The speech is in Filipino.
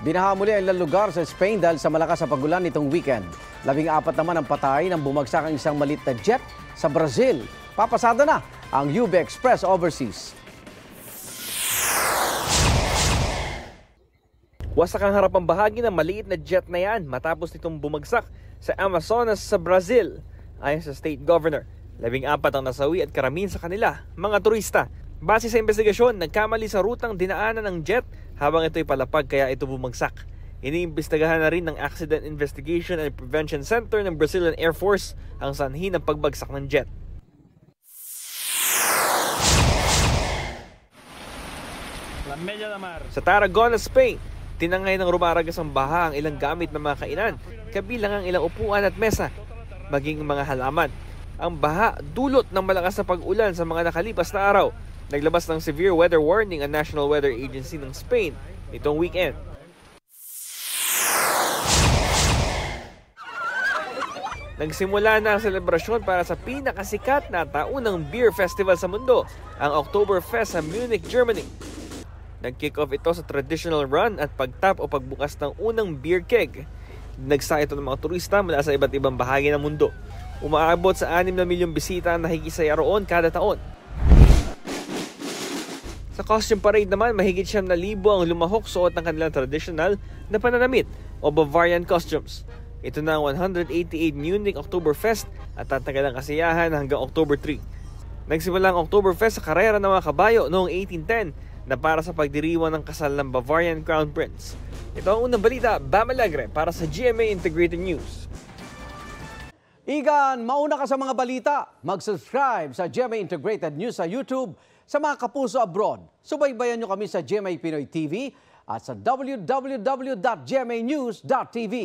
Binaha muli ang ilang lugar sa Spain dahil sa malakas na pagulan nitong weekend. 14 naman ang patay nang bumagsak ang isang maliit na jet sa Brazil. Papasada na ang UB Express Overseas. Wasak ang harapang bahagi ng maliit na jet na yan matapos nitong bumagsak sa Amazonas sa Brazil. Ayon sa state governor, 14 ang nasawi at karamihan sa kanila, mga turista. Base sa investigasyon, nagkamali sa rutang dinaanan ng jet habang ito'y palapag kaya ito bumagsak. Iniimbestigahan na rin ng Accident Investigation and Prevention Center ng Brazilian Air Force ang sanhi ng pagbagsak ng jet. Sa Tarragona, Spain, tinangay ng rumaragas ang baha ang ilang gamit ng mga kainan, kabilang ang ilang upuan at mesa, maging mga halaman. Ang baha dulot ng malakas na pag-ulan sa mga nakalipas na araw. Naglabas ng severe weather warning ang National Weather Agency ng Spain nitong weekend. Nagsimula na ang selebrasyon para sa pinakasikat na taunang beer festival sa mundo, ang Oktoberfest sa Munich, Germany. Nag-kick off ito sa traditional run at pagtap o pagbukas ng unang beer keg. Nagsa ito ng mga turista mula sa iba't ibang bahagi ng mundo. Umaabot sa 6 na milyong bisita ang nakikisaya roon kada taon. Sa costume parade naman, mahigit 7,000 ang lumahok suot ng kanilang traditional na pananamit o Bavarian costumes. Ito na ang 188 Munich Oktoberfest at tatagal ang kasiyahan hanggang October 3. Nagsimula ang Oktoberfest sa karera ng mga kabayo noong 1810 na para sa pagdiriwang ng kasal ng Bavarian Crown Prince. Ito ang unang balita, Bam Alegre para sa GMA Integrated News. Igan, mauna ka sa mga balita. Mag-subscribe sa GMA Integrated News sa YouTube. Sa mga kapuso abroad, subaybayan nyo kami sa GMA Pinoy TV at sa www.gmanews.tv.